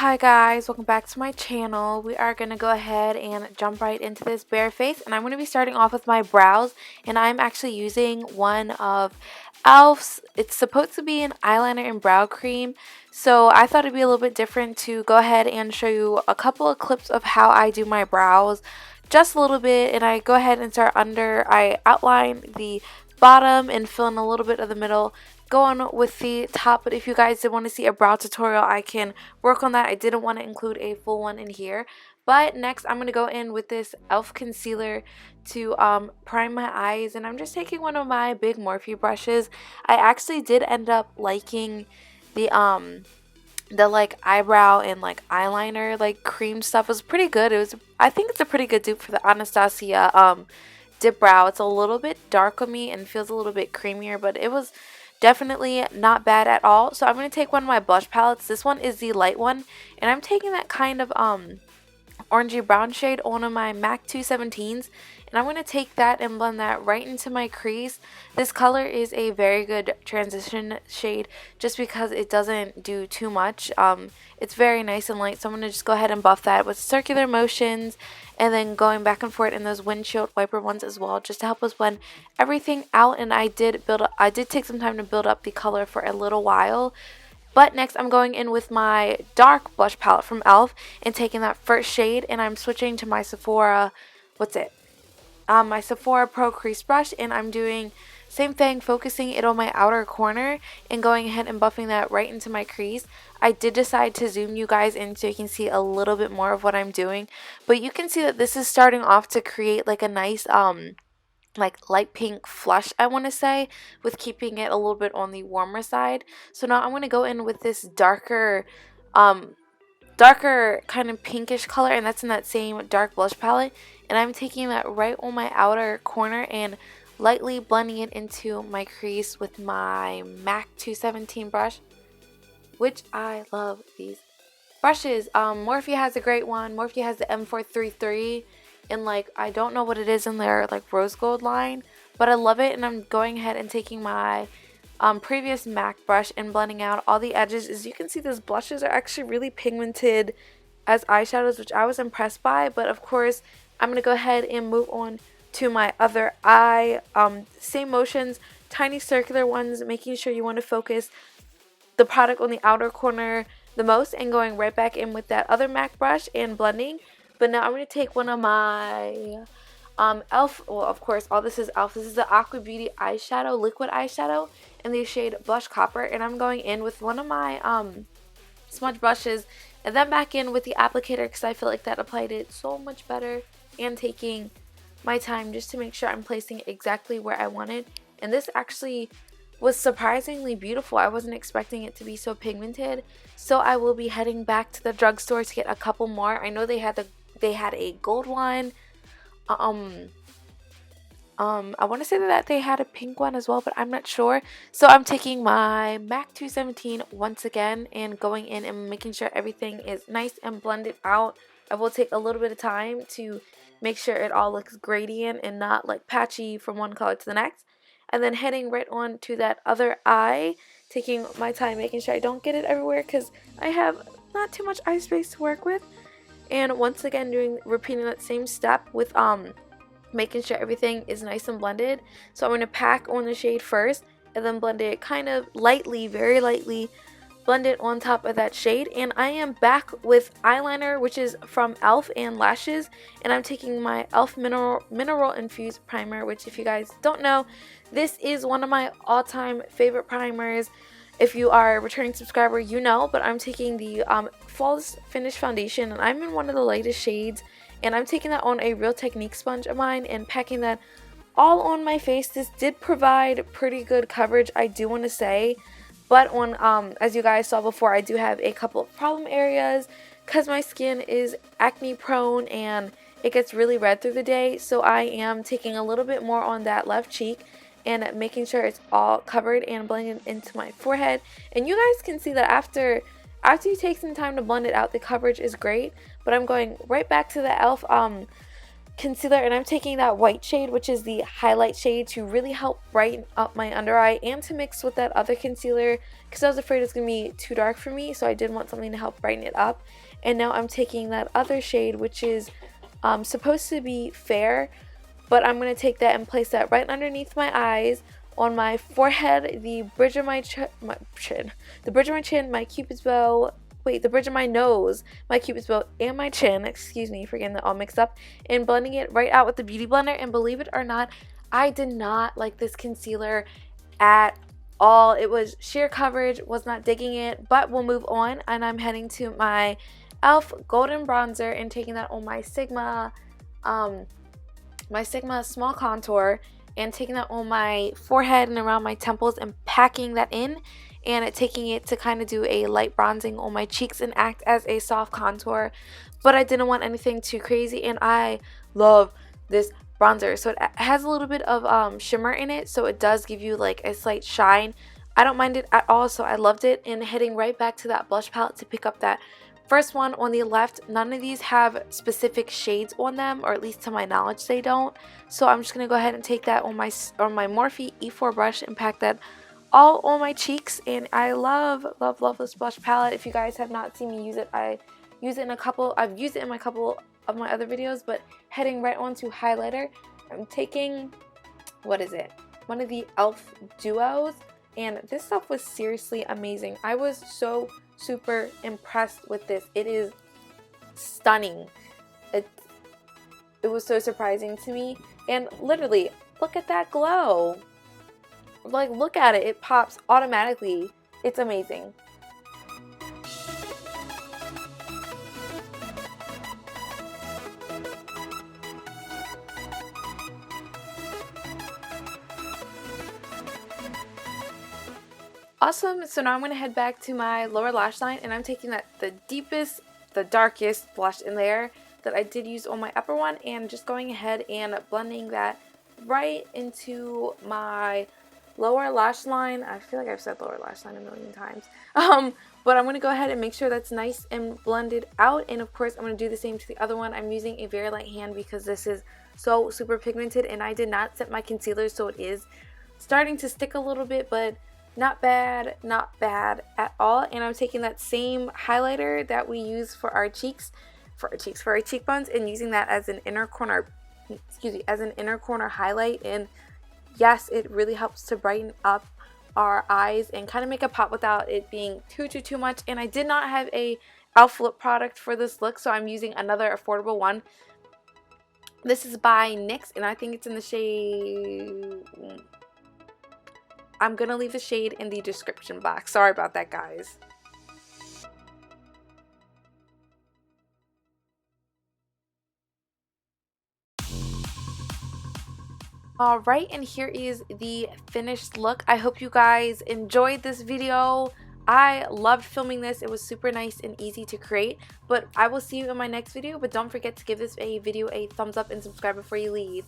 Hi guys, welcome back to my channel. We are going to go ahead and jump right into this bare face, and I'm going to be starting off with my brows, and I'm actually using one of e.l.f.'s. It's supposed to be an eyeliner and brow cream, so I thought it'd be a little bit different to go ahead and show you a couple of clips of how I do my brows, just a little bit. And I go ahead and start under. I outline the bottom and fill in a little bit of the middle, go on with the top. But if you guys did want to see a brow tutorial, I can work on that. I didn't want to include a full one in here. But next I'm going to go in with this e.l.f. concealer to prime my eyes, and I'm just taking one of my big Morphe brushes. I actually did end up liking the like eyebrow and like eyeliner like cream stuff. Was pretty good. I think it's a pretty good dupe for the Anastasia dip brow. It's a little bit dark on me and feels a little bit creamier, but it was definitely not bad at all. So I'm going to take one of my blush palettes. This one is the light one, and I'm taking that kind of orangey brown shade on one of my MAC 217s, and I'm going to take that and blend that right into my crease. This color is a very good transition shade just because it doesn't do too much. It's very nice and light, so I'm going to just go ahead and buff that with circular motions and then going back and forth in those windshield wiper ones as well, just to help us blend everything out. And I did take some time to build up the color for a little while. But next I'm going in with my dark blush palette from e.l.f. and taking that first shade, and I'm switching to my Sephora, my Sephora Pro Crease Brush, and I'm doing same thing, focusing it on my outer corner and going ahead and buffing that right into my crease. I did decide to zoom you guys in so you can see a little bit more of what I'm doing, but you can see that this is starting off to create like a nice like light pink flush, I want to say, with keeping it a little bit on the warmer side. So now I'm going to go in with this darker kind of pinkish color, and that's in that same dark blush palette, and I'm taking that right on my outer corner and lightly blending it into my crease with my MAC 217 brush, which I love these brushes. Morphe has a great one. Morphe has the M433, and like I don't know what it is in their like rose gold line, but I love it. And I'm going ahead and taking my previous MAC brush and blending out all the edges. As you can see, those blushes are actually really pigmented as eyeshadows, which I was impressed by. But of course, I'm going to go ahead and move on to my other eye. Same motions, tiny circular ones, making sure you want to focus the product on the outer corner the most, and going right back in with that other MAC brush and blending. But now I'm going to take one of my e.l.f. Well, of course, all this is e.l.f. This is the Aqua Beauty eyeshadow, liquid eyeshadow in the shade Blush Copper, and I'm going in with one of my smudge brushes and then back in with the applicator because I feel like that applied it so much better, and taking my time just to make sure I'm placing it exactly where I wanted. And this actually was surprisingly beautiful. I wasn't expecting it to be so pigmented, so I will be heading back to the drugstore to get a couple more. I know they had a gold one. I want to say that they had a pink one as well, but I'm not sure. So I'm taking my MAC 217 once again and going in and making sure everything is nice and blended out. I will take a little bit of time to make sure it all looks gradient and not like patchy from one color to the next. And then heading right on to that other eye, taking my time, making sure I don't get it everywhere because I have not too much eye space to work with. And once again, repeating that same step with making sure everything is nice and blended. So I'm going to pack on the shade first and then blend it kind of lightly, very lightly, blend it on top of that shade. And I am back with eyeliner, which is from e.l.f. and lashes, and I'm taking my e.l.f. mineral infused primer, which if you guys don't know, this is one of my all-time favorite primers. If you are a returning subscriber, you know, but I'm taking the Flawless Finish Foundation, and I'm in one of the lightest shades, and I'm taking that on a Real Technique sponge of mine and packing that all on my face. This did provide pretty good coverage, I do want to say, but on as you guys saw before, I do have a couple of problem areas because my skin is acne prone and it gets really red through the day, so I am taking a little bit more on that left cheek and making sure it's all covered and blending into my forehead. And you guys can see that after you take some time to blend it out, the coverage is great. But I'm going right back to the e.l.f. concealer, and I'm taking that white shade, which is the highlight shade, to really help brighten up my under eye and to mix with that other concealer because I was afraid it's going to be too dark for me, so I did want something to help brighten it up. And now I'm taking that other shade, which is supposed to be fair, but I'm going to take that and place that right underneath my eyes, on my forehead, the bridge of my chin, my cupid's bow, the bridge of my nose, my cupid's bow, and my chin, excuse me for getting that all mixed up, and blending it right out with the Beauty Blender. And believe it or not, I did not like this concealer at all. It was sheer coverage, was not digging it, but we'll move on, and I'm heading to my e.l.f. Golden Bronzer and taking that on my Sigma small contour, and taking that on my forehead and around my temples and packing that in, and taking it to kind of do a light bronzing on my cheeks and act as a soft contour. But I didn't want anything too crazy, and I love this bronzer. So it has a little bit of shimmer in it, so it does give you like a slight shine. I don't mind it at all, so I loved it. And heading right back to that blush palette to pick up that first one on the left. None of these have specific shades on them, or at least to my knowledge they don't. So I'm just going to go ahead and take that on my Morphe E4 brush and pack that all on my cheeks. And I love this blush palette. If you guys have not seen me use it, I've used it in a couple of my other videos. But heading right on to highlighter, I'm taking, what is it? One of the e.l.f. duos. And this stuff was seriously amazing. I was so super impressed with this. It is stunning. It was so surprising to me. And literally, look at that glow. Like, look at it. It pops automatically. It's amazing. Awesome. So now I'm going to head back to my lower lash line, and I'm taking the darkest blush in there that I did use on my upper one, and just going ahead and blending that right into my lower lash line. I feel like I've said lower lash line a million times. But I'm going to go ahead and make sure that's nice and blended out. And of course, I'm going to do the same to the other one. I'm using a very light hand because this is so super pigmented, and I did not set my concealer, so it is starting to stick a little bit, but not bad at all. And I'm taking that same highlighter that we use for our cheeks, for our cheekbones, and using that as an inner corner, highlight. And yes, it really helps to brighten up our eyes and kind of make a pop without it being too much. And I did not have a e.l.f. lip product for this look, so I'm using another affordable one. This is by NYX, and I think it's in the shade, I'm going to leave the shade in the description box. Sorry about that, guys. Alright, and here is the finished look. I hope you guys enjoyed this video. I loved filming this. It was super nice and easy to create. But I will see you in my next video. But don't forget to give this video a thumbs up and subscribe before you leave.